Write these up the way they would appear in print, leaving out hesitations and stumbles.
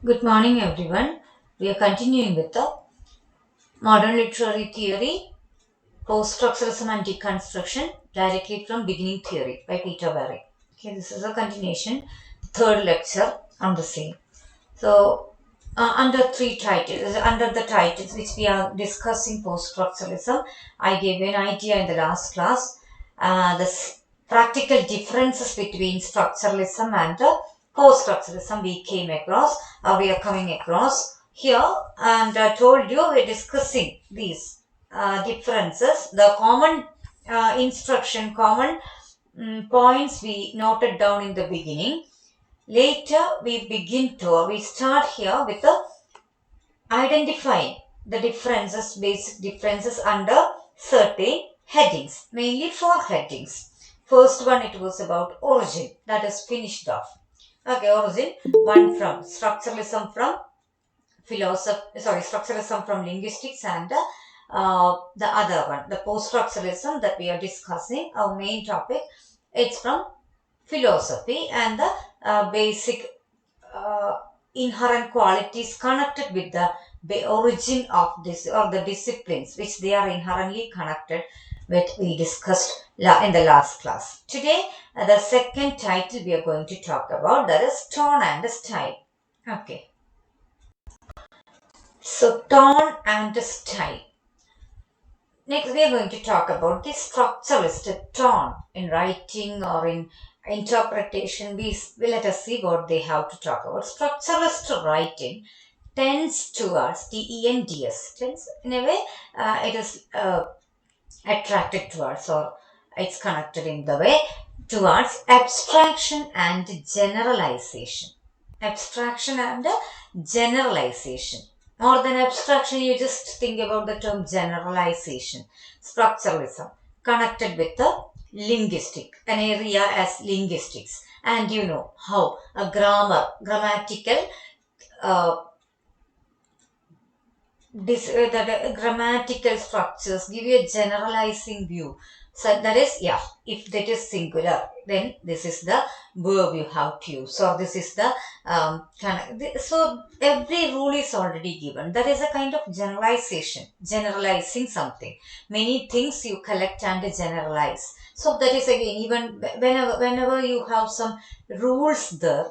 Good morning, everyone. We are continuing with the modern literary theory, post-structuralism and deconstruction, directly from beginning theory by Peter Barry. Okay, this is a continuation, third lecture on the same. So, under the titles which we are discussing post-structuralism, I gave you an idea in the last class. Practical differences between structuralism and post-structuralism we are coming across here, and I told you we're discussing these differences, the common common points we noted down in the beginning. Later, we start here with the identifying the differences, basic differences under certain headings, mainly four headings. First one, it was about origin, that is finished off. Okay, origin, one from structuralism from structuralism from linguistics, and the other one, the post-structuralism that we are discussing, our main topic, it's from philosophy and the basic uh, inherent qualities connected with the origin of this or the disciplines which they are inherently connected with, we discussed in the last class. Today, the second title we are going to talk about, that is tone and style. Okay, so tone and style. Next, we are going to talk about the structuralist tone in writing or in interpretation. Let us see what they have to talk about. Structuralist writing tends towards TENDS. Tends, in a way, it is attracted towards, or it's connected in the way towards abstraction and generalization. Abstraction and generalization. More than abstraction, you just think about the term generalization. Structuralism connected with the linguistic, an area as linguistics, and you know how a grammatical uh, grammatical structures give you a generalizing view. So that is, yeah, if that is singular, then this is the verb you have to use. So this is the so every rule is already given. That is a kind of generalization, generalizing something. Many things you collect and generalize. So that is again, even whenever you have some rules there,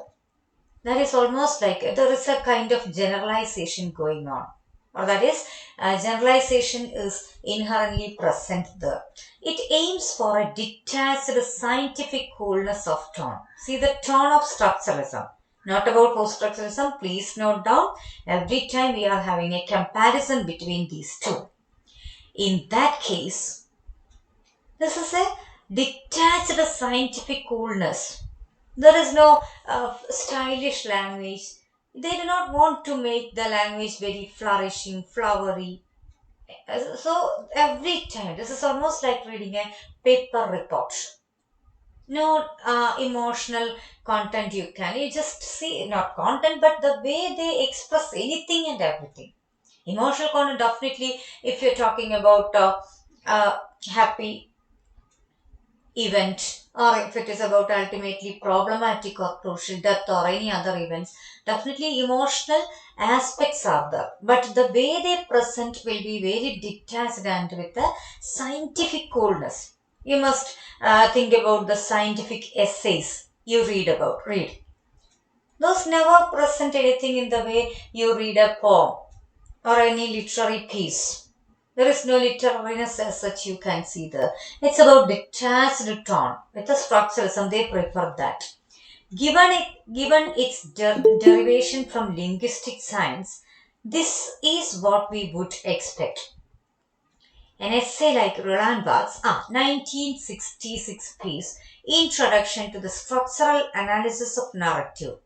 that is almost like there is a kind of generalization going on, or that is, generalization is inherently present there. It aims for a detached scientific coolness of tone. See the tone of structuralism, not about post-structuralism. Please note down, every time we are having a comparison between these two. In that case, this is a detached scientific coolness. There is no stylish language. They do not want to make the language very flourishing, flowery. So every time, this is almost like reading a paper report. No emotional content you just see, not content, but the way they express anything and everything. Emotional content, definitely, if you're talking about happy event, or if it is about ultimately problematic or crucial death or any other events, definitely emotional aspects are there, but the way they present will be very detached and with a scientific coolness. You must think about the scientific essays you read, those never present anything in the way you read a poem or any literary piece. There is no literariness as such you can see there. It's about detached tone. With the structuralism, they prefer that. Given its derivation from linguistic science, this is what we would expect. An essay like Roland Barthes' 1966 piece, Introduction to the Structural Analysis of Narrative,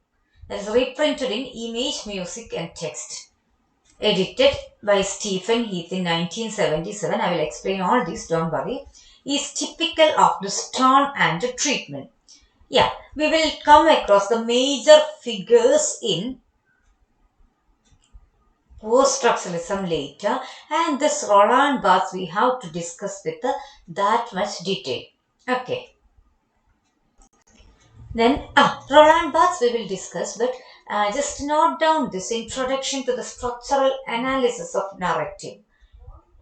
that is reprinted in Image, Music and Text, edited by Stephen Heath in 1977. I will explain all this, don't worry. Is typical of this tone and treatment. Yeah, we will come across the major figures in post-structuralism later, and this Roland Barthes we have to discuss with that much detail. Okay. Then, Roland Barthes we will discuss, but just note down this introduction to the structural analysis of narrative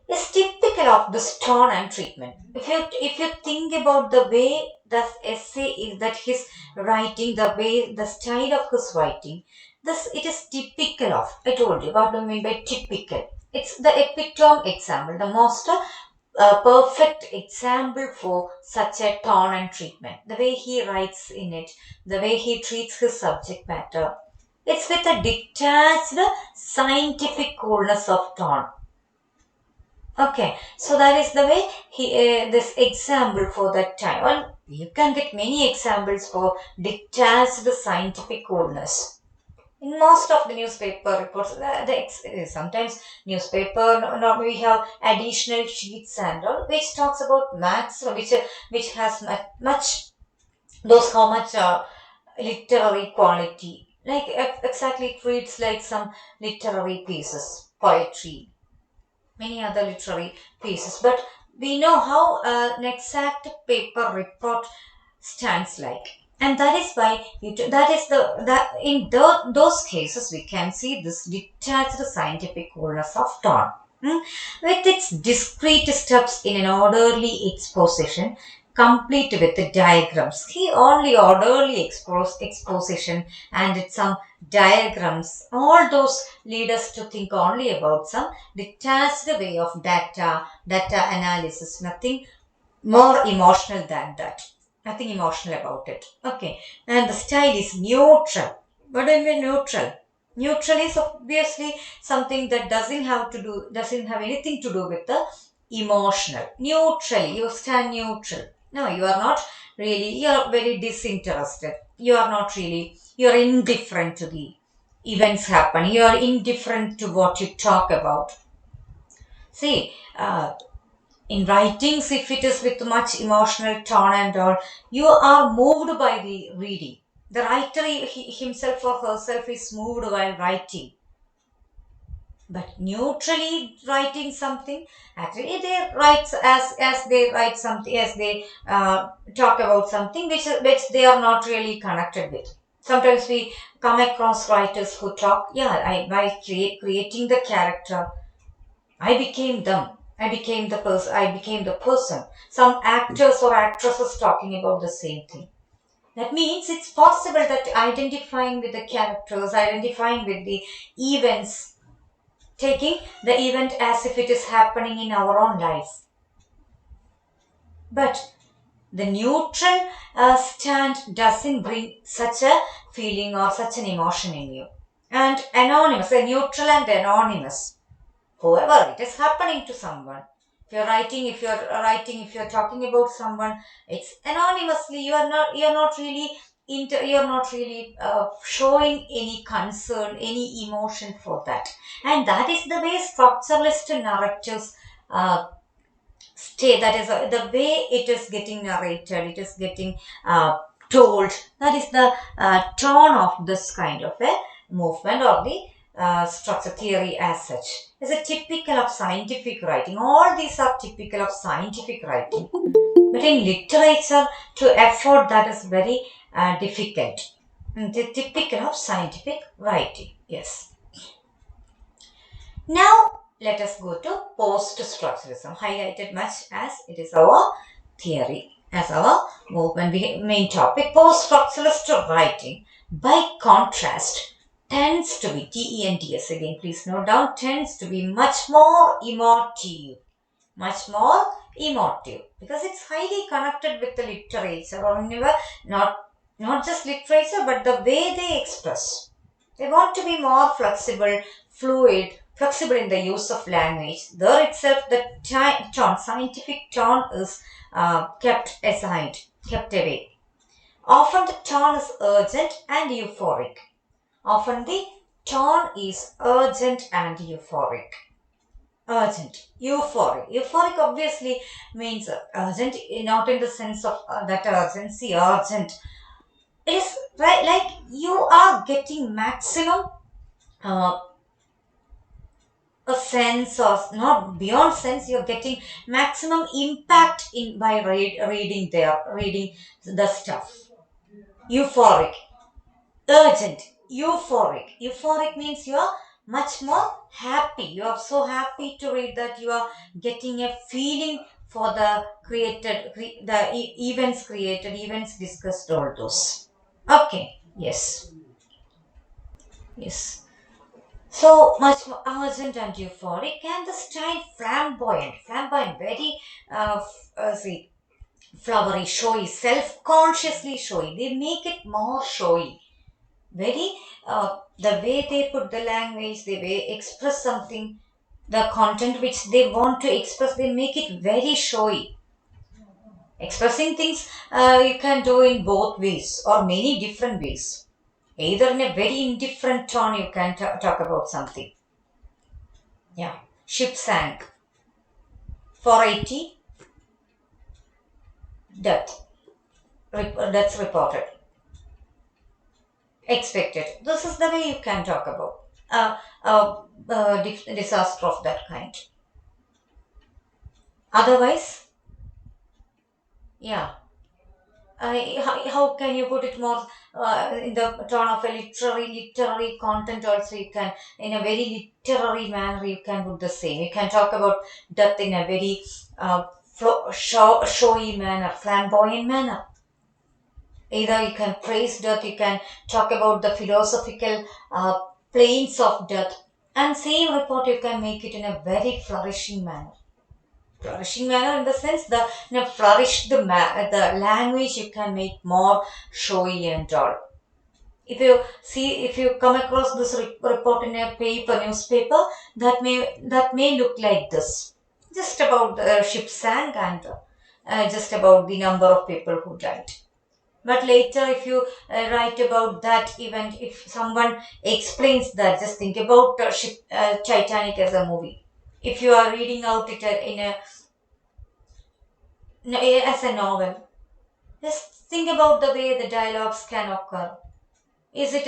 is typical of this tone and treatment. If you think about the way the essay is that his writing, the way the style of his writing, this it is typical of. I told you what do I mean by typical. It's the epitome example, the most perfect example for such a tone and treatment. The way he writes in it, the way he treats his subject matter. It's with a detached scientific coolness of tone. Okay, so that is the way he this example for that time. Well, you can get many examples for detached scientific coolness. In most of the newspaper reports, sometimes newspaper normally have additional sheets and all, which talks about maths, which has much those how much literary quality. Like exactly, it reads like some literary pieces, poetry, many other literary pieces. But we know how an exact paper report stands like, and that is why that is the that in those cases we can see this detached scientific coolness of tone. Hmm? With its discrete steps in an orderly exposition, complete with the diagrams. He only orderly exposition and it's some diagrams. All those lead us to think only about some detached way of data analysis. Nothing more emotional than that. Nothing emotional about it. Okay. And the style is neutral. What do I mean neutral? Neutral is obviously something that doesn't have anything to do with the emotional. Neutral. You stand neutral. No, you are not really, you are very disinterested. You are not really, you are indifferent to the events happen. You are indifferent to what you talk about. See, in writings, if it is with much emotional tone and all, you are moved by the reading. The writer himself or herself is moved while writing. But neutrally writing something, actually they write as they write something, as they talk about something which they are not really connected with. Sometimes we come across writers who talk, by creating the character, I became them. I became the person. I became the person. Some actors or actresses talking about the same thing. That means it's possible that identifying with the characters, identifying with the events, taking the event as if it is happening in our own life. But the neutral stand doesn't bring such a feeling or such an emotion in you. And anonymous, a neutral and anonymous. However, it is happening to someone. If you're talking about someone, it's anonymously. You're not really showing any concern, any emotion for that. And that is the way structuralist narratives stay. That is the way it is getting narrated. It is getting told. That is the tone of this kind of a movement or the structure theory as such. Is a typical of scientific writing. All these are typical of scientific writing. But in literature, to afford that is very difficult. Typical of scientific writing. Yes. Now, let us go to post-structuralism, highlighted much as it is our theory, as our movement main topic. Post-structuralist writing, by contrast, tends to be, TENTS again, please note down, tends to be much more emotive, because it's highly connected with the literature, or not just literature, but the way they express. They want to be more flexible, flexible in the use of language. There itself, the tone, scientific tone is kept aside, kept away. Often the tone is urgent and euphoric. Often the tone is urgent and euphoric. Urgent, euphoric. Euphoric obviously means urgent, not in the sense of that urgency, urgent. It is right, like you are getting maximum uh, a sense, or not beyond sense, you're getting maximum impact in by reading the stuff. Euphoric, urgent, Euphoric. Euphoric means you are much more happy. You are so happy to read that you are getting a feeling for the events created, events discussed, all those. Okay. Yes. Yes. So much more urgent and euphoric, and the style flamboyant. Flamboyant, very see, flowery, showy, self-consciously showy. They make it more showy. Very the way they put the language, the way express something, the content which they want to express, they make it very showy. Expressing things you can do in both ways or many different ways. Either in a very indifferent tone you can talk about something. Yeah. Ship sank. 480 death. That's reported. Expected. This is the way you can talk about disaster of that kind. Otherwise, yeah. How can you put it more in the tone of a literary content also you can, in a very literary manner you can put the same. You can talk about death in a very showy manner, flamboyant manner. Either you can praise death, you can talk about the philosophical planes of death, and same report you can make it in a very flourishing manner. Flourishing manner in the sense the flourish the language you can make more showy and all. If you come across this report in a newspaper, that may look like this, just about the ship sank and just about the number of people who died. But later, if you write about that event, if someone explains that, just think about Titanic as a movie. If you are reading out it as a novel, just think about the way the dialogues can occur. Is it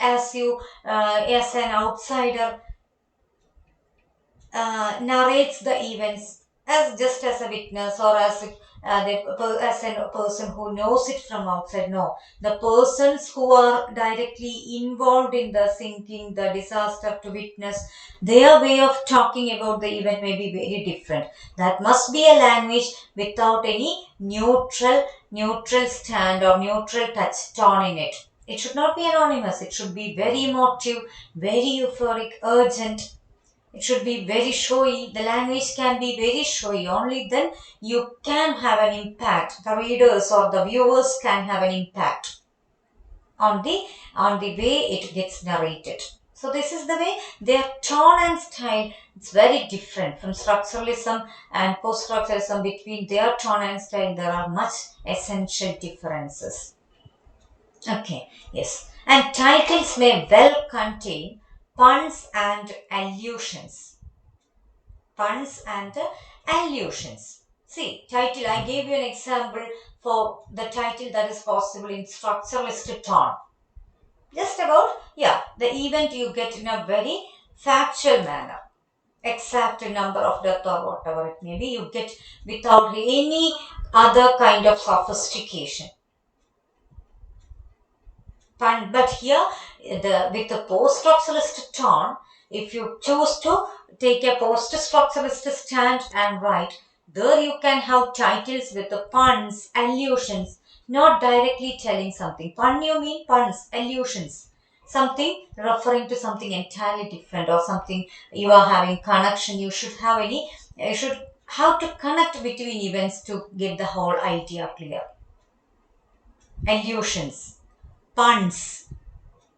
as you as an outsider narrates the events as just as a witness, or as if, as a person who knows it from outside? No, the persons who are directly involved in the sinking, the disaster, to witness, their way of talking about the event may be very different. That must be a language without any neutral stand or neutral touch tone in it. It should not be anonymous. It should be very emotive, very euphoric, urgent. It should be very showy. The language can be very showy. Only then you can have an impact. The readers or the viewers can have an impact on the way it gets narrated. So this is the way their tone and style. It's very different from structuralism and post-structuralism. Between their tone and style, there are much essential differences. Okay, yes. And titles may well contain puns and allusions. Puns and allusions. See, title, I gave you an example for the title that is possible in structuralist tone. Just about, yeah, the event you get in a very factual manner. Exact number of death or whatever it may be, you get without any other kind of sophistication. But here, with the post-structuralist tone, if you choose to take a post-structuralist stand and write, there you can have titles with the puns, allusions, not directly telling something. Pun, you mean puns, allusions. Something referring to something entirely different, or something you are having connection. You should have to connect between events to get the whole idea clear. Allusions, puns,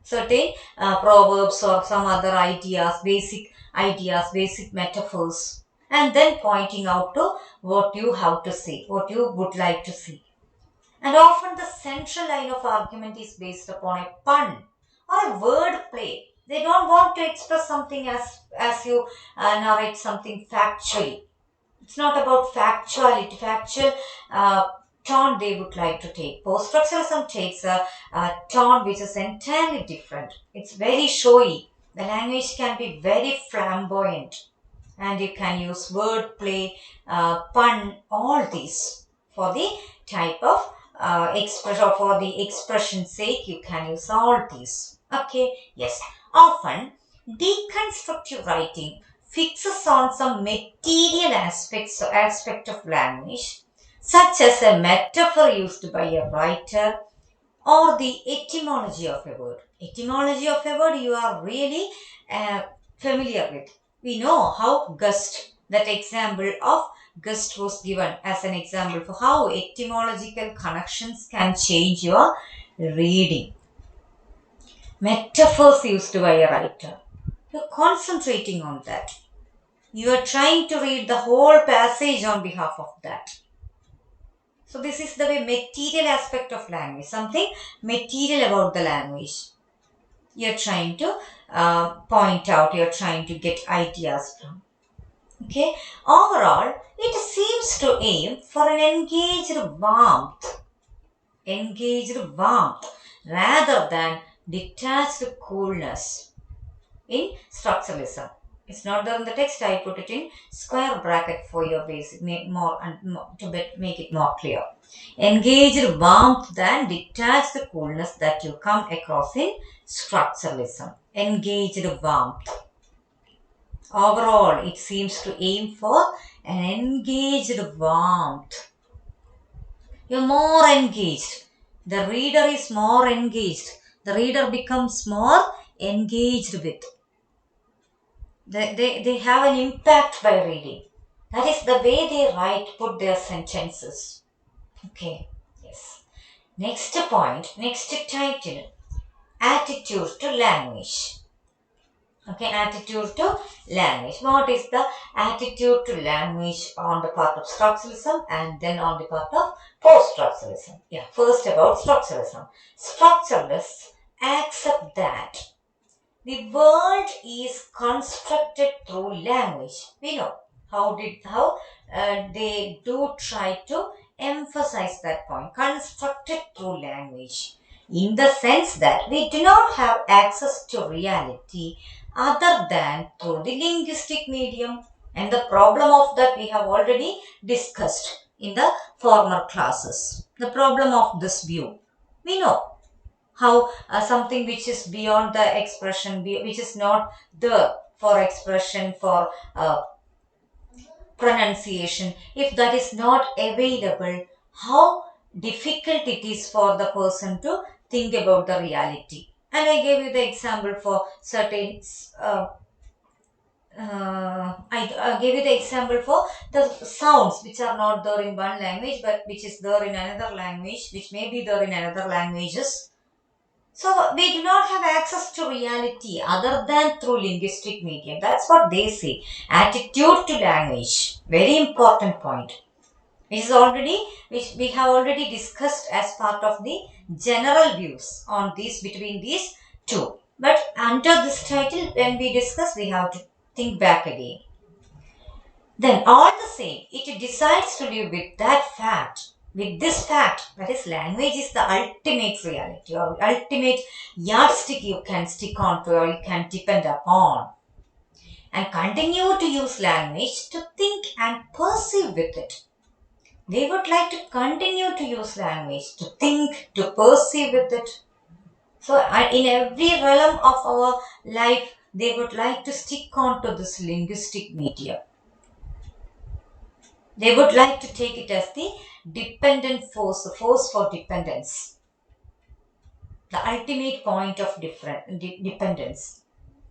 certain proverbs or some other ideas, basic metaphors, and then pointing out to what you have to say, what you would like to see. And often the central line of argument is based upon a pun or a word play. They don't want to express something as you narrate something factually. It's not about factual tone they would like to take. Post-structuralism takes a tone which is entirely different. It's very showy. The language can be very flamboyant, and you can use wordplay, pun, all these for the type of expression, or for the expression sake, you can use all these. Okay, yes. Often, deconstructive writing fixes on some material aspect of language, such as a metaphor used by a writer or the etymology of a word. Etymology of a word you are really familiar with. We know how gust, that example of gust was given as an example for how etymological connections can change your reading. Metaphors used by a writer. You're concentrating on that. You are trying to read the whole passage on behalf of that. So this is the way material aspect of language, something material about the language. You're trying to point out, you're trying to get ideas from. Okay, overall, it seems to aim for an engaged warmth, rather than detached coolness in structuralism. It's not there in the text. I put it in square bracket for your basic more to make it more clear. Engaged warmth than detached coolness that you come across in structuralism. Engaged warmth. Overall, it seems to aim for an engaged warmth. You're more engaged. The reader is more engaged. The reader becomes more engaged with. They have an impact by reading. That is the way they put their sentences. Okay, yes. Next point, next title, attitude to language. Okay, attitude to language. What is the attitude to language on the part of structuralism and then on the part of post-structuralism? Yeah, first about structuralism. Structuralists accept that the world is constructed through language. We know how they do try to emphasize that point. Constructed through language, in the sense that we do not have access to reality other than through the linguistic medium. And the problem of that we have already discussed in the former classes. The problem of this view. We know how something which is beyond the expression, which is not there for expression, for pronunciation, if that is not available, how difficult it is for the person to think about the reality. And I gave you the example for certain I gave you the example for the sounds which are not there in one language but which is there in another language, which may be there in another languages. So we do not have access to reality other than through linguistic medium. That's what they say. Attitude to language. Very important point. Which we have already discussed as part of the general views on between these two. But under this title, when we discuss, we have to think back again. Then all the same, it decides to live with that fact. With this fact, that is, language is the ultimate reality or ultimate yardstick you can stick on to or you can depend upon. And continue to use language to think and perceive with it. They would like to continue to use language to think, to perceive with it. So in every realm of our life, they would like to stick on to this linguistic medium. They would like to take it as the dependent force, the force for dependence, the ultimate point of dependence.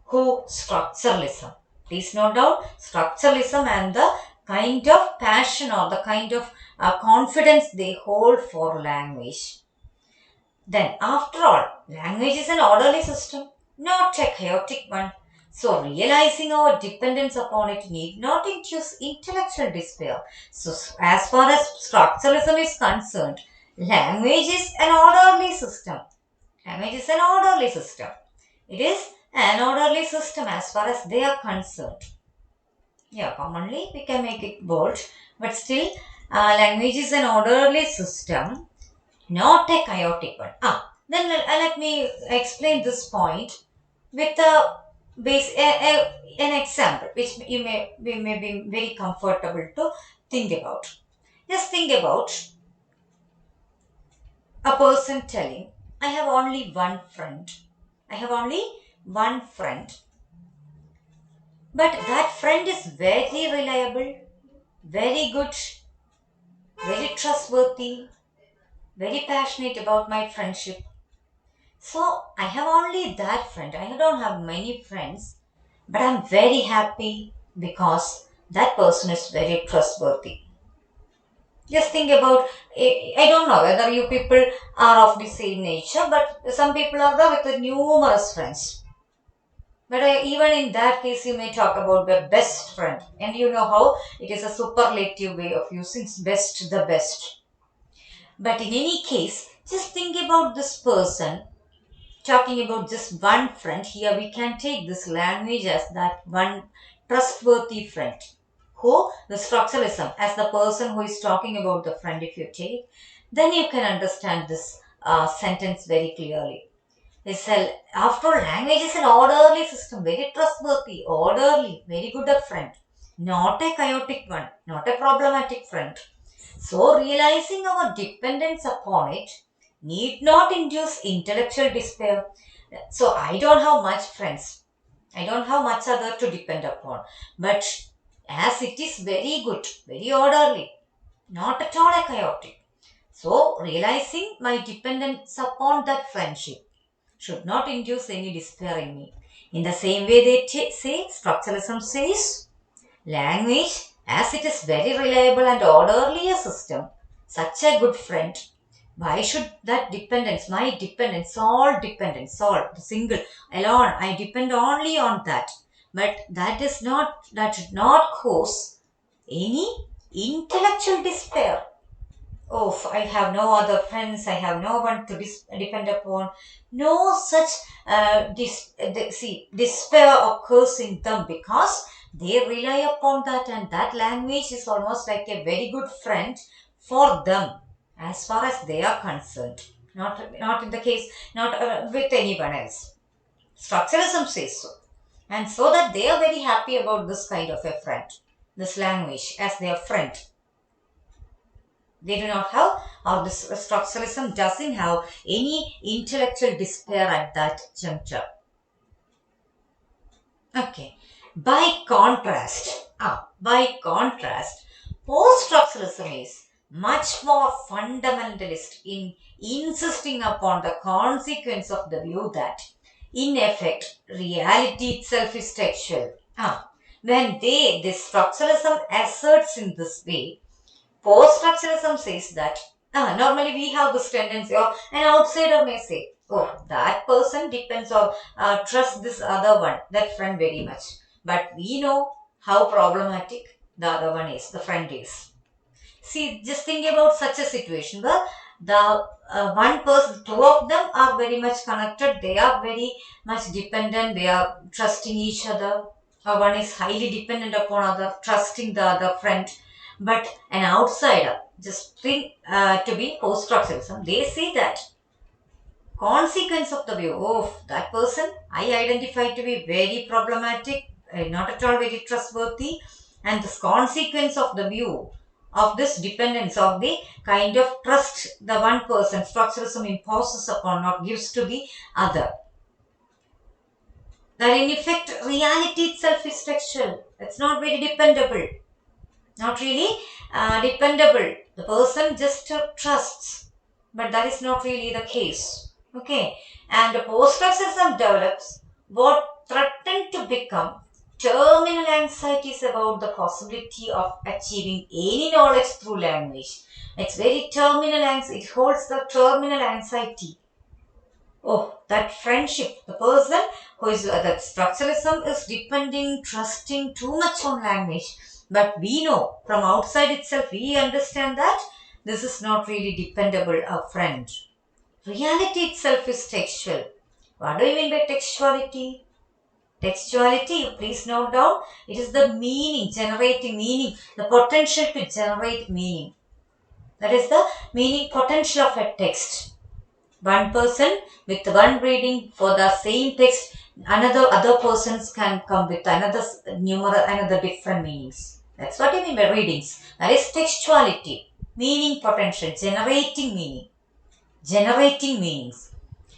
Who? Structuralism. Please note down structuralism and the kind of passion or the kind of confidence they hold for language. Then, after all, language is an orderly system, not a chaotic one. So, realizing our dependence upon it need not induce intellectual despair. So, as far as structuralism is concerned, language is an orderly system. Language is an orderly system. It is an orderly system as far as they are concerned. Yeah, commonly we can make it bold, but still, language is an orderly system, not a chaotic one. Then let me explain this point with an example which we may be very comfortable to think about. Just think about a person telling, I have only one friend. I have only one friend. But that friend is very reliable, very good, very trustworthy, very passionate about my friendship. So I have only that friend. I don't have many friends, but I'm very happy because that person is very trustworthy. Just think about, I don't know whether you people are of the same nature, but some people are there with numerous friends. But even in that case, you may talk about the best friend. And you know how it is a superlative way of using best, the best. But in any case, just think about this person talking about just one friend. Here we can take this language as that one trustworthy friend. Who? The structuralism as the person who is talking about the friend, if you take, then you can understand this sentence very clearly. They said, after all, language is an orderly system, very trustworthy, orderly, very good a friend. Not a chaotic one, not a problematic friend. So, realizing our dependence upon it need not induce intellectual despair. So, I don't have much friends. I don't have much other to depend upon. But as it is very good, very orderly, not at all a chaotic. So, realizing my dependence upon that friendship should not induce any despair in me. In the same way, they say, structuralism says, language, as it is very reliable and orderly a system, such a good friend, why should that dependence, my dependence, all, the single, alone, I depend only on that. But that should not cause any intellectual despair. Oh, I have no other friends, I have no one to depend upon. No such despair occurs in them because they rely upon that, and that language is almost like a very good friend for them as far as they are concerned. Not in the case, not with anyone else. Structuralism says so. And so that they are very happy about this kind of a friend, this language as their friend. They do not have, or this structuralism doesn't have any intellectual despair at that juncture. Okay. By contrast, post-structuralism is much more fundamentalist in insisting upon the consequence of the view that, in effect, reality itself is textual. When this structuralism asserts in this way, post-structuralism says that normally we have this tendency, or an outsider may say, oh, that person depends or trusts this other one, that friend very much. But we know how problematic the other one is, the friend is. See, just think about such a situation where the one person, two of them are very much connected, they are very much dependent, they are trusting each other. One is highly dependent upon other, trusting the other friend. But an outsider, just think to be post-structuralism, they see that consequence of the view of that person I identify to be very problematic, not at all very trustworthy, and this consequence of the view of this dependence of the kind of trust the one person structuralism imposes upon or gives to the other. That in effect reality itself is textual. It's not very dependable. Not really dependable. The person just trusts, but that is not really the case. Okay, and the post-structuralism develops what threatened to become terminal anxieties about the possibility of achieving any knowledge through language. It's very terminal anxiety. It holds the terminal anxiety. Oh, that friendship, the person who is that structuralism is depending, trusting too much on language. But we know from outside itself, we understand that this is not really dependable, a friend. Reality itself is textual. What do you mean by textuality? Textuality, please note down, it is the meaning, generating meaning, the potential to generate meaning. That is the meaning potential of a text. One person with one reading for the same text, other persons can come with another different meanings. That's what I mean by readings. That is textuality, meaning potential, generating meaning. generating meanings.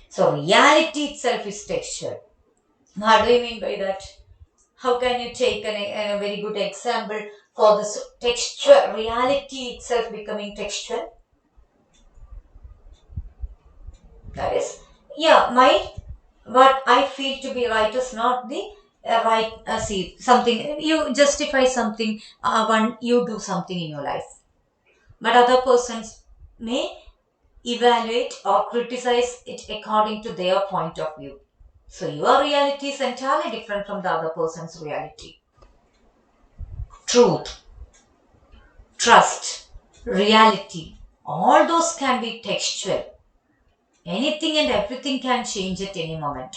So reality itself is textual. What do you mean by that? How can you take a very good example for this textual reality itself becoming textual? That is, yeah, my what I feel to be right is not the right. See, something you justify something when you do something in your life, but other persons may evaluate or criticize it according to their point of view. So your reality is entirely different from the other person's reality. Truth, trust, reality, all those can be textual. Anything and everything can change at any moment.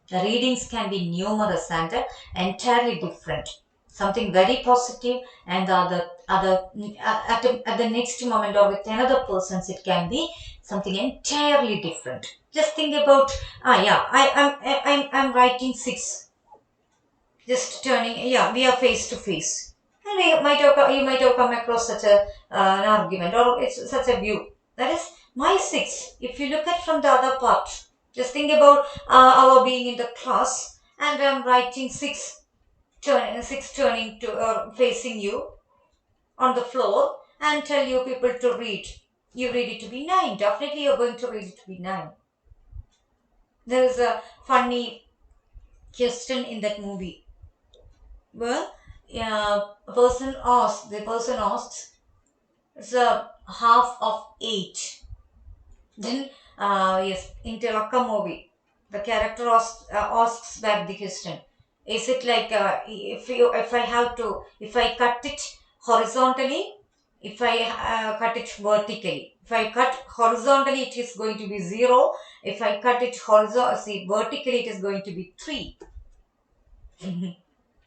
The readings can be numerous and entirely different. Something very positive and the other at the next moment or with another person's it can be something entirely different. Just think about yeah, I'm writing 6. Just turning, yeah, we are face to face. And you might have come across such an argument or it's such a view. That is my 6. If you look at from the other part, just think about our being in the class and I'm writing 6, 6 turning to facing you on the floor and tell you people to read. You read it to be 9. Definitely you're going to read it to be 9. There is a funny question in that movie. Well, the person asks, it's a half of 8. Then, yes, in Telaka movie, the character asks back the question, is it like, if I cut it horizontally, if I cut it vertically, if I cut horizontally, it is going to be 0. If I cut it vertically, it is going to be 3.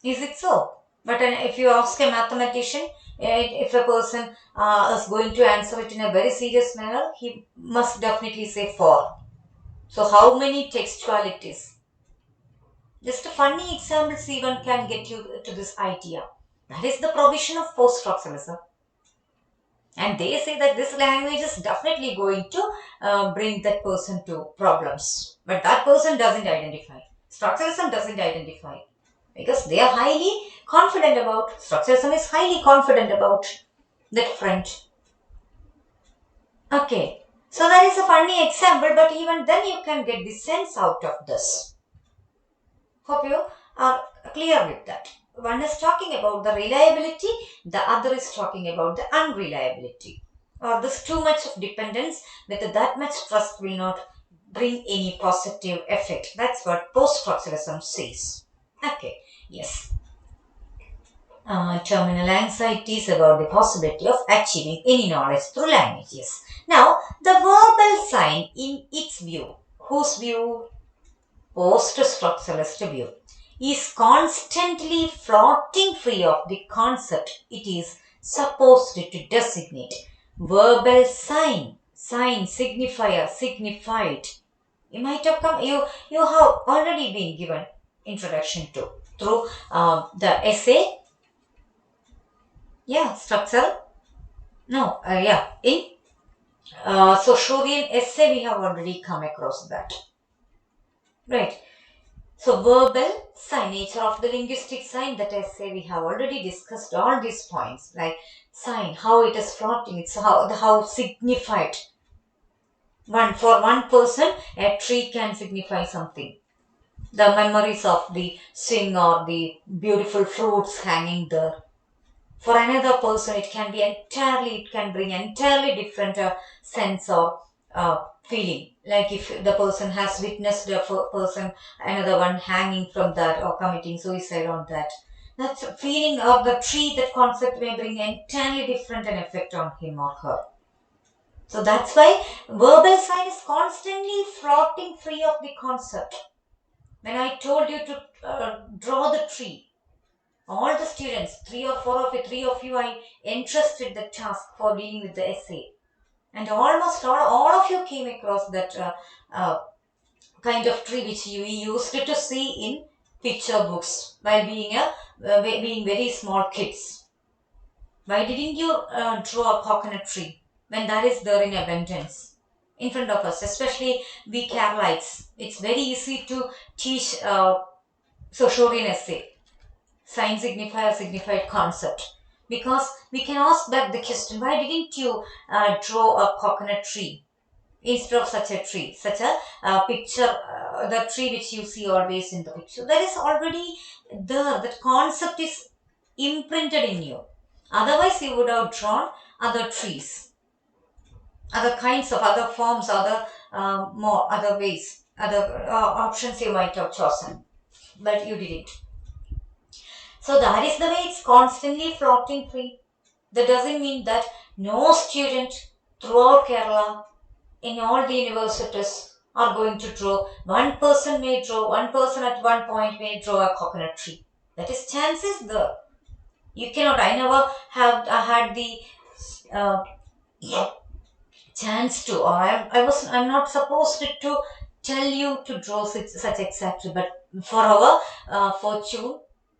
Is it so? But if you ask a mathematician, if a person is going to answer it in a very serious manner, he must definitely say 4. So how many textualities? Just a funny examples even can get you to this idea. That is the provision of post-structuralism. And they say that this language is definitely going to bring that person to problems. But that person doesn't identify. Structuralism doesn't identify. Because they are highly confident about, structuralism is highly confident about that friend. Okay, so that is a funny example, but even then you can get the sense out of this. Hope you are clear with that. One is talking about the reliability, the other is talking about the unreliability. Or this too much of dependence with that much trust will not bring any positive effect. That's what post-structuralism says. Okay, yes. Terminal anxieties about the possibility of achieving any knowledge through languages. Now, the verbal sign in its view, whose view? Post-structuralist view, is constantly floating free of the concept it is supposed to designate. Verbal sign, signifier, signified. You might have come, you have already been given introduction to through the essay. Yeah, structure. No, yeah. In Saussurian essay, we have already come across that. Right. So, verbal sign, nature of the linguistic sign, that essay, we have already discussed all these points. Like sign, how it is floating, it's how signified. For one person, a tree can signify something. The memories of the swing or the beautiful fruits hanging there. For another person it can bring entirely different sense or feeling, like if the person has witnessed a person, another one hanging from that or committing suicide on that feeling of the tree, that concept may bring entirely different an effect on him or her. So that's why verbal sign is constantly floating free of the concept. When I told you to draw the tree, all the students, three of you, I entrusted the task for dealing with the essay. And almost all of you came across that kind of tree which you used to see in picture books while being very small kids. Why didn't you draw a coconut tree when that is there in abundance? in front of us, especially we Carolites. It's very easy to teach Saussurian essay, sign signifier signified concept, because we can ask back the question, why didn't you draw a coconut tree instead of such a tree, such a picture, the tree which you see always in the picture, that is already there, that concept is imprinted in you. Otherwise you would have drawn other trees, other kinds of other forms, other more other ways, other options you might have chosen, but you didn't. So that is the way it's constantly floating free. That doesn't mean that no student throughout Kerala, in all the universities, are going to draw. One person may draw, one person at one point may draw a coconut tree. That is chances there. You cannot, I never have had the uh, chance to, or I'm not supposed to tell you to draw such exactly, but for our fortune,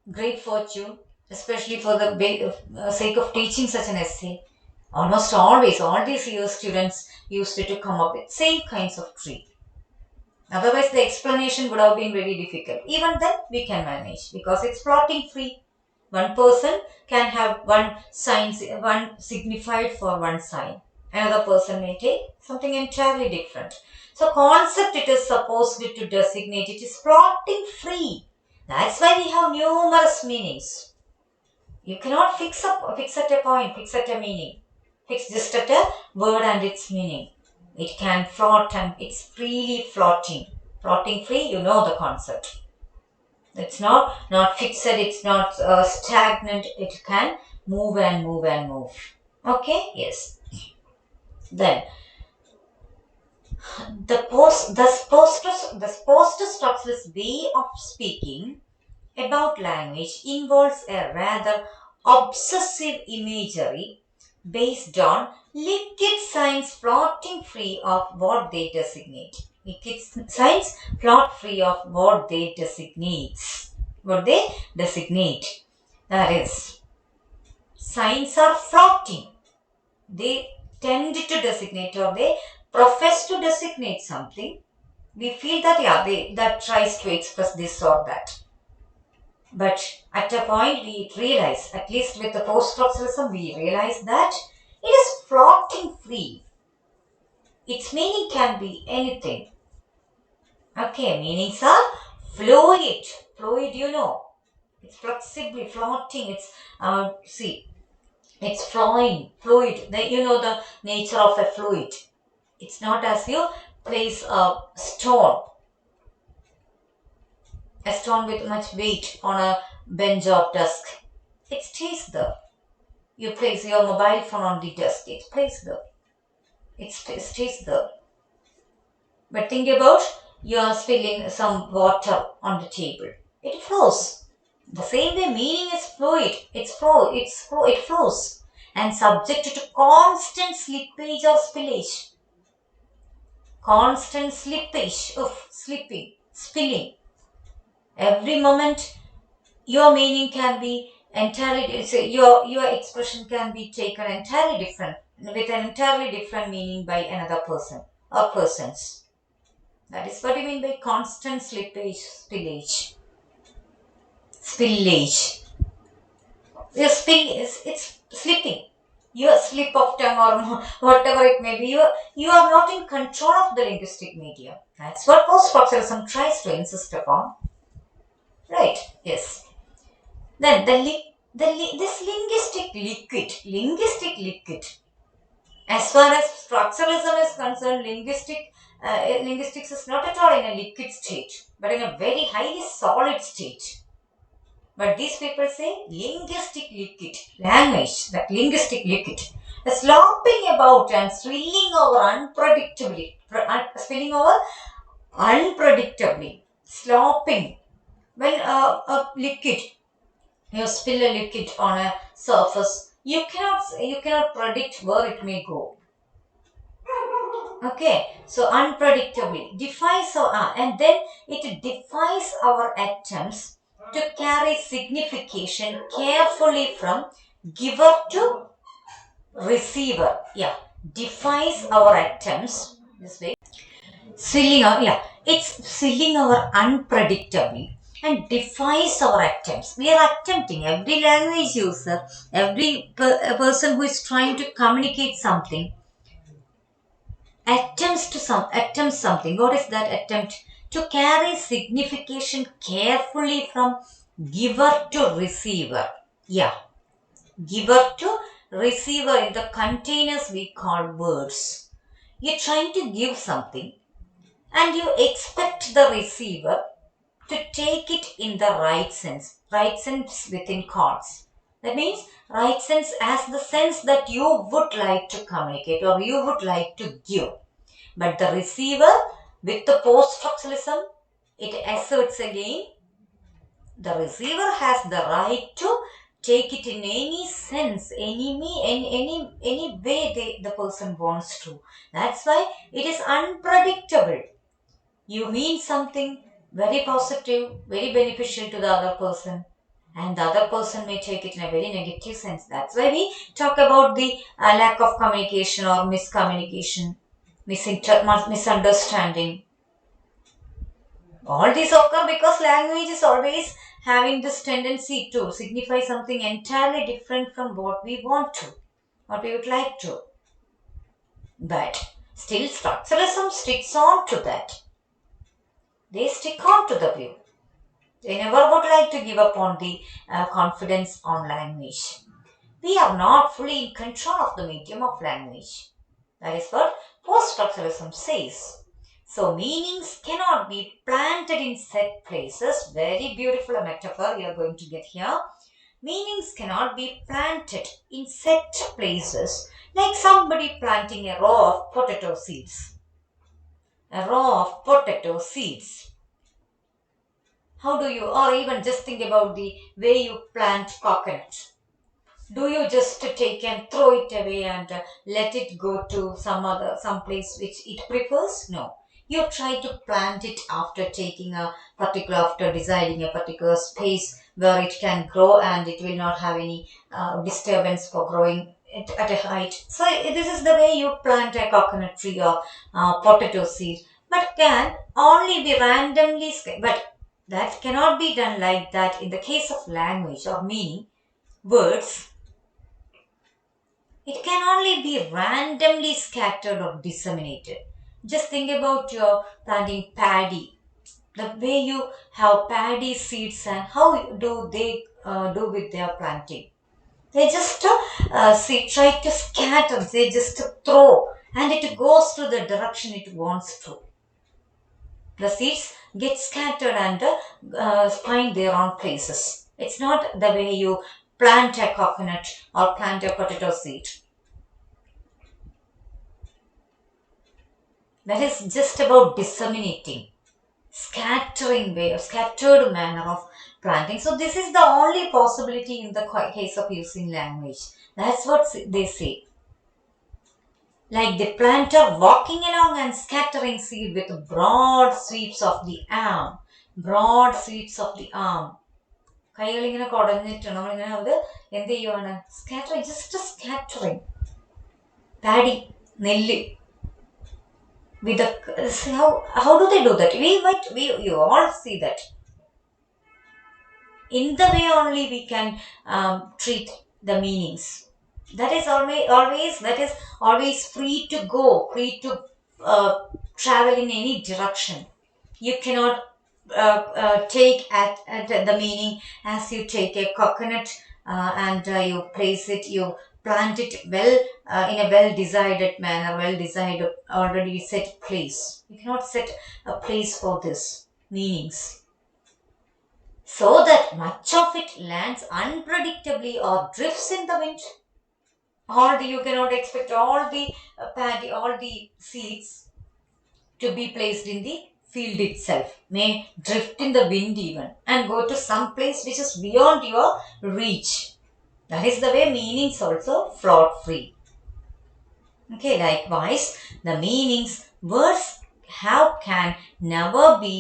great fortune, especially for the sake of teaching such an essay, almost always, all these years, students used to come up with same kinds of tree. Otherwise, the explanation would have been very difficult. Even then, we can manage because it's plotting free. One person can have one sign, one signified for one sign. Another person may take something entirely different. So, concept it is supposed to designate, it is plotting free. That's why we have numerous meanings. You cannot fix at a point, fix at a meaning. Fix just at a word and its meaning. It can float and it's freely floating. Floating free, you know the concept. It's not fixed, it's not stagnant, it can move and move and move. Okay, yes. Then the post-structuralist way of speaking about language involves a rather obsessive imagery based on liquid signs floating free of what they designate. Liquid signs float free of what they designate. What they designate. That is, signs are floating. They tend to designate, or they profess to designate something. We feel that, that tries to express this or that. But at a point we realize, at least with the post-structuralism, we realize that it is floating free. Its meaning can be anything. Okay, meanings are fluid. Fluid, you know. It's flexibly floating. It's, it's flowing, fluid. You know the nature of a fluid. It's not as you place a stone with much weight on a bench or desk. It stays there. You place your mobile phone on the desk, it stays there. It stays there. But think about you are spilling some water on the table. It flows. The same way meaning is fluid. It flows. And subject to constant slippage or spillage. Constant slippage of spilling. Every moment your meaning can be entirely, your expression can be taken entirely different, with an entirely different meaning by another person or persons. That is what I mean by constant spillage. It's slipping. Your slip of tongue or whatever it may be, you are not in control of the linguistic medium. That's what post-structuralism tries to insist upon. Right? Yes. Then this linguistic liquid. As far as structuralism is concerned, linguistics is not at all in a liquid state, but in a very highly solid state. But these people say linguistic liquid, language, that linguistic liquid, slopping about and spilling over unpredictably, slopping. When a liquid, you spill a liquid on a surface, you cannot predict where it may go. Okay, so unpredictably defies and then it defies our attempts to carry signification carefully from giver to receiver. Yeah, defies our attempts This way. Silling our, yeah, it's silling our unpredictably and defies our attempts. We are attempting, every language user, every person who is trying to communicate something attempts something. What is that attempt? To carry signification carefully from giver to receiver. Yeah, giver to receiver in the containers we call words. You're trying to give something and you expect the receiver to take it in the right sense within chords. That means right sense as the sense that you would like to communicate or you would like to give. But the receiver, with the post-structuralism, it asserts again the receiver has the right to take it in any sense, any way the person wants to. That's why it is unpredictable. You mean something very positive, very beneficial to the other person, and the other person may take it in a very negative sense. That's why we talk about the lack of communication or miscommunication, misunderstanding. All these occur because language is always having this tendency to signify something entirely different from what we want to, what we would like to. But still, structuralism sticks on to that. They stick on to the view. They never would like to give up on the confidence on language. We are not fully in control of the medium of language. That is what post-structuralism says. So meanings cannot be planted in set places. Very beautiful metaphor you are going to get here. Meanings cannot be planted in set places like somebody planting a row of potato seeds. A row of potato seeds. How do you, or even just think about the way you plant coconut. Do you just take and throw it away and let it go to some place which it prefers? No. You try to plant it after after deciding a particular space where it can grow and it will not have any disturbance for growing it at a height. So this is the way you plant a coconut tree or potato seed. But can only be randomly, but that cannot be done like that in the case of language or meaning, words. It can only be randomly scattered or disseminated. Just think about your planting paddy. The way you have paddy seeds and how do they do with their planting. They just try to scatter, they just throw and it goes to the direction it wants to. The seeds get scattered and find their own places. It's not the way you plant a coconut or plant a potato seed. That is just about disseminating, scattered manner of planting. So this is the only possibility in the case of using language. That's what they say. Like the planter walking along and scattering seed with broad sweeps of the arm. Broad sweeps of the arm. കൈകളിങ്ങനെ കുടഞ്ഞിട്ട് നമ്മളിങ്ങനെ അത് എന്ത് ചെയ്യുവാണ് scattering just scattering paddy നെല്ല് with the how do they do that? You all see that in the way only we can treat the meanings. That is always free to go, free to travel in any direction. You cannot take at the meaning as you take a coconut and you place it, you plant it well in a well decided manner, well decided already set place. You cannot set a place for this meanings, so that much of it lands unpredictably or drifts in the wind. You cannot expect all the all the seeds to be placed in the field itself, may drift in the wind even and go to some place which is beyond your reach. That is the way meanings also float free. Okay, likewise, the meanings words have can never be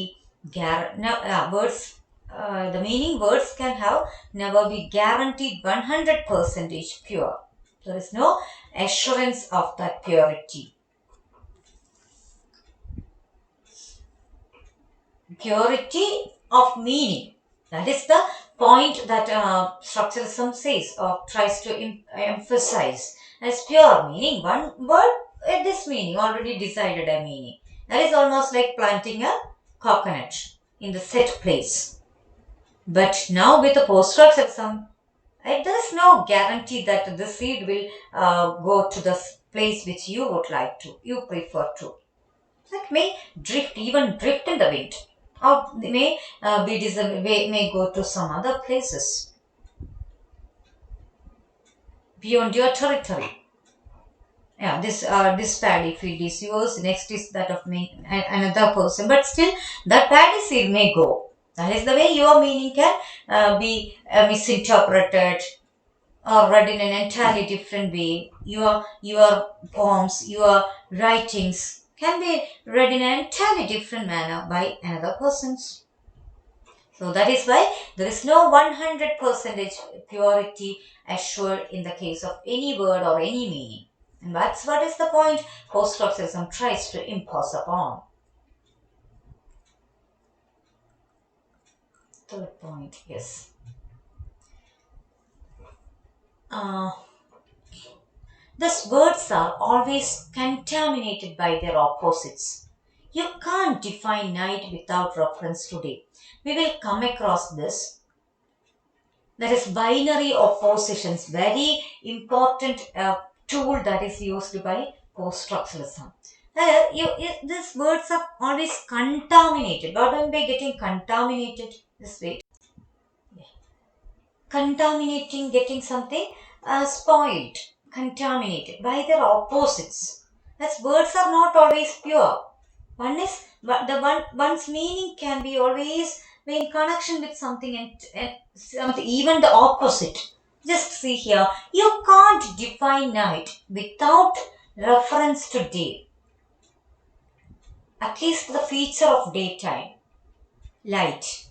the meaning words can have never be guaranteed 100% pure. There is no assurance of that purity. purity of meaning. That is the point that structuralism says or tries to emphasize. As pure meaning, one word with this meaning, already decided a meaning. That is almost like planting a coconut in the set place. But now with the post-structuralism, there is no guarantee that the seed will go to the place which you would like to, you prefer to. It may drift, even drift in the wind, or may may go to some other places beyond your territory. Yeah, this paddy field is yours. Next is that of me, another person. But still, that paddy seed may go. That is the way your meaning can be misinterpreted or read in an entirely different way. Your poems, your writings can be read in an entirely different manner by another person's. So that is why there is no 100% purity assured in the case of any word or any meaning. And that's what is the point post-structuralism tries to impose upon. Third point, yes. Uh, Thus, words are always contaminated by their opposites. You can't define night without reference to day. We will come across this. That is binary oppositions, very important tool that is used by post-structuralism. These words are always contaminated. What do I mean by getting contaminated? This way. Contaminating, getting something spoiled, contaminated by their opposites. As words are not always pure. One's meaning can be always in connection with something and something even the opposite. Just see here, you can't define night without reference to day. At least the feature of daytime, light,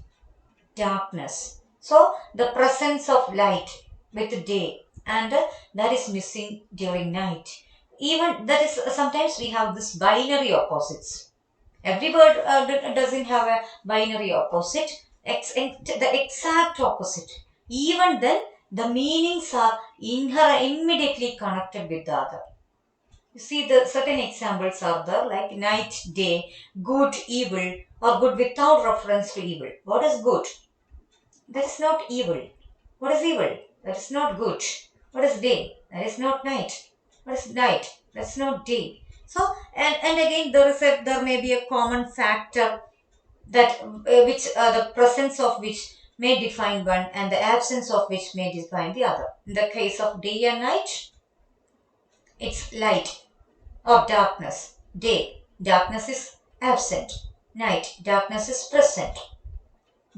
darkness. So the presence of light with day and that is missing during night. Even that is sometimes we have this binary opposites. Every word doesn't have a binary opposite, the exact opposite. Even then, the meanings are immediately connected with the other. You see, the certain examples are there like night, day, good, evil, or good without reference to evil. What is good? That is not evil. What is evil? That is not good. What is day? That is not night. What is night? That's not day. So and again there may be a common factor that which the presence of which may define one and the absence of which may define the other. In the case of day and night, it's light or darkness. Day, darkness is absent. Night, darkness is present.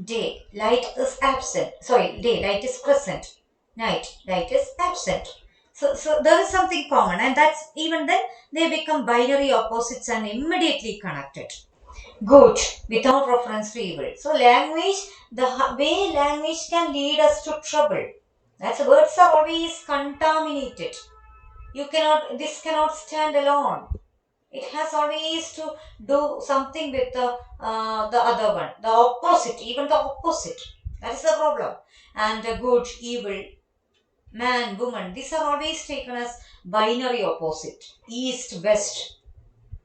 Day, light is absent. Sorry, day, light is present. Night, light is absent. So there is something common, and that's even then they become binary opposites and immediately connected. Good, without reference to evil. So language, the way language can lead us to trouble. That's words are always contaminated. This cannot stand alone. It has always to do something with the other one, the opposite, even the opposite. That is the problem. And good, evil, man, woman, these are always taken as binary opposite. East, west,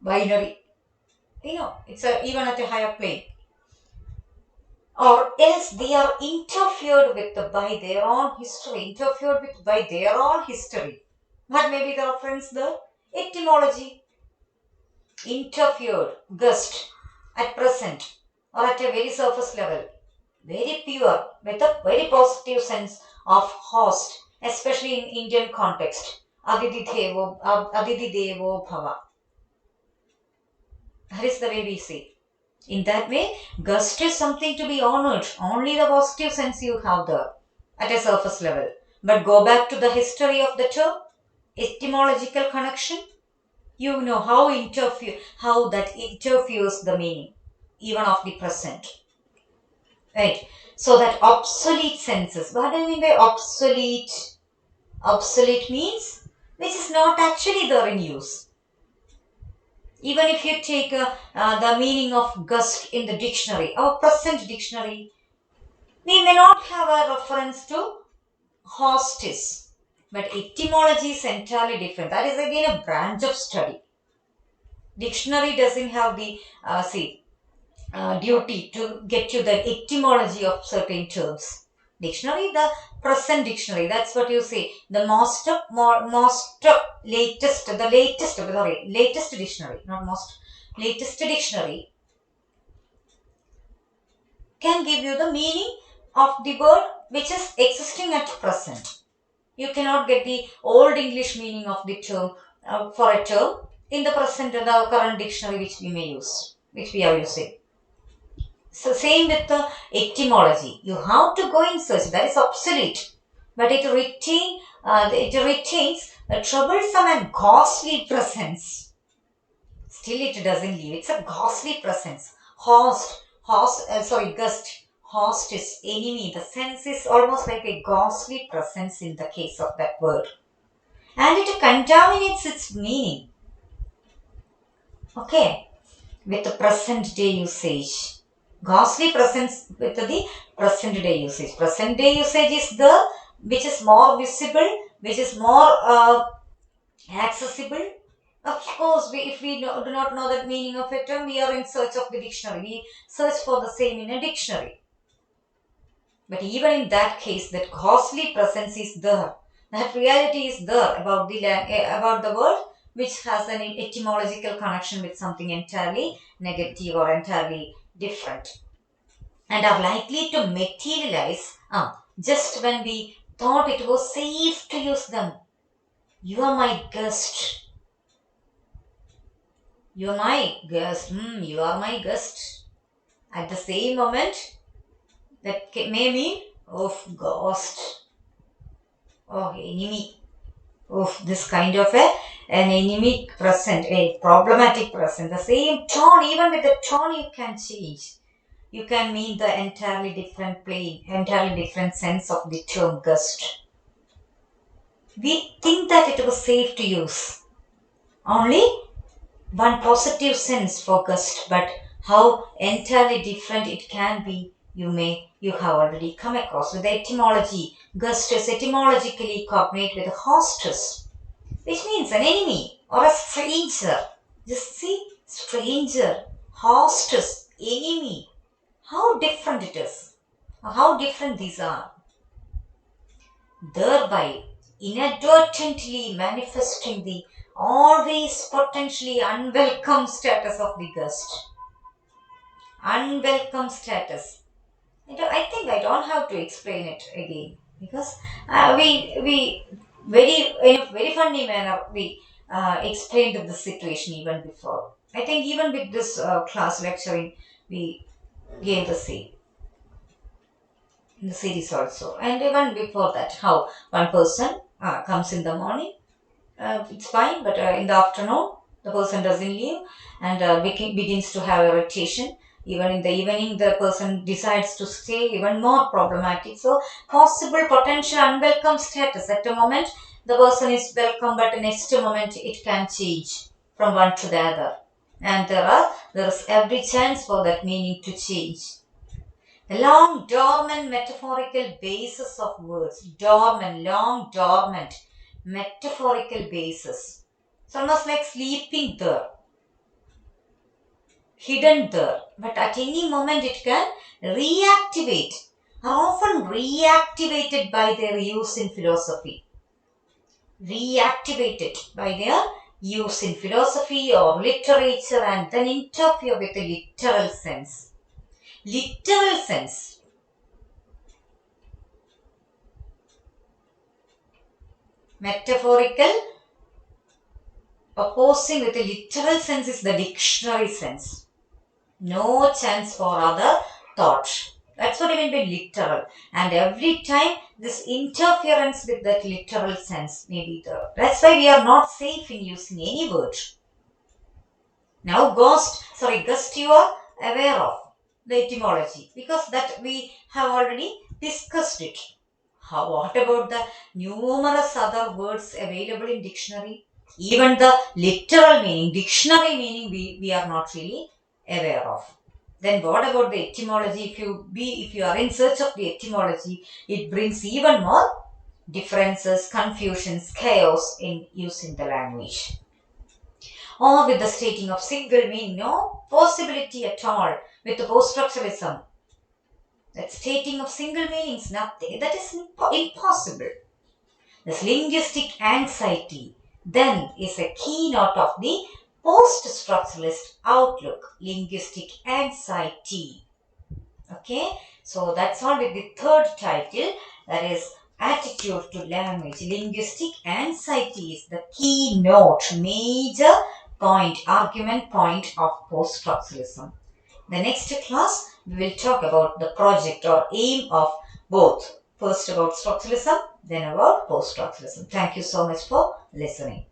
binary. It's even at a higher plane. Or else they are interfered with by their own history. What may be the reference there? Etymology. Interfered, gust, at present, or at a very surface level. Very pure, with a very positive sense of host, especially in Indian context. Aditi Devo Bhava. That is the way we see. In that way, gust is something to be honored. Only the positive sense you have there at a surface level. But go back to the history of the term, etymological connection. You know how that interferes the meaning, even of the present. Right? So that obsolete senses. What do I mean by obsolete? Obsolete means which is not actually there in use. Even if you take the meaning of gust in the dictionary, our present dictionary, we may not have a reference to hostis, but etymology is entirely different. That is again a branch of study. Dictionary doesn't have the duty to get you the etymology of certain terms. Dictionary, the present dictionary, that's what you say. The latest dictionary, not most, latest dictionary can give you the meaning of the word which is existing at present. You cannot get the old English meaning of the term for a term in the present, the current dictionary which we may use, which we are using. So same with the etymology. You have to go in search. That is obsolete, but it retains a troublesome and ghastly presence. Still, it doesn't leave. It's a ghastly presence. Gust. Host is enemy. The sense is almost like a ghastly presence in the case of that word, and it contaminates its meaning. Okay, with the present day usage. Ghastly presence with the present day usage. Present day usage is the which is more visible, which is more accessible. Of course, if we do not know the meaning of a term, we are in search of the dictionary. We search for the same in a dictionary. But even in that case, that ghastly presence is there. That reality is there about the word, which has an etymological connection with something entirely negative or entirely different, and are likely to materialize just when we thought it was safe to use them. You are my guest. You are my guest. You are my guest. At the same moment, that may mean, oh, ghost, oh, enemy. This kind of an enemy present, a problematic present. The same tone, even with the tone, you can change. You can mean the entirely different plane, entirely different sense of the term gust. We think that it was safe to use. Only one positive sense for gust, but how entirely different it can be, you have already come across with the etymology. Gust is etymologically cognate with hostis, which means an enemy or a stranger. Just see, stranger, hostis, enemy. How different it is, or how different these are. Thereby, inadvertently manifesting the always potentially unwelcome status of the gust. Unwelcome status. I think I don't have to explain it again, because we very in a very funny manner we explained the situation even before. I think even with this class lecturing we gave the same in the series also, and even before that, how one person comes in the morning, it's fine, but in the afternoon the person doesn't leave and begins to have irritation. Even in the evening, the person decides to stay, even more problematic. So, possible potential unwelcome status. At the moment, the person is welcome, but the next moment it can change from one to the other. And there is every chance for that meaning to change. The long dormant metaphorical basis of words. Dormant, long dormant metaphorical basis. It's almost like sleeping there, hidden there, but at any moment it can reactivate, are often reactivated by their use in philosophy. Reactivated by their use in philosophy or literature, and then interfere with the literal sense. Literal sense. Metaphorical opposing with the literal sense is the dictionary sense. No chance for other thought. That's what I mean by literal. And every time this interference with that literal sense may be there. That's why we are not safe in using any word. Now gust you are aware of the etymology, because that we have already discussed it. What about the numerous other words available in dictionary? Even the literal meaning, dictionary meaning, we are not really aware of. Then what about the etymology? If you are in search of the etymology, it brings even more differences, confusions, chaos in using the language. Or with the stating of single meaning, no possibility at all with the post-structuralism. That stating of single meanings, nothing. That is impossible. This linguistic anxiety then is a keynote of the post-structuralist outlook. Linguistic anxiety. Okay, so that's all with the third title, that is attitude to language. Linguistic anxiety is the keynote, major point, argument point of post-structuralism. The next class, we will talk about the project or aim of both. First about structuralism, then about post-structuralism. Thank you so much for listening.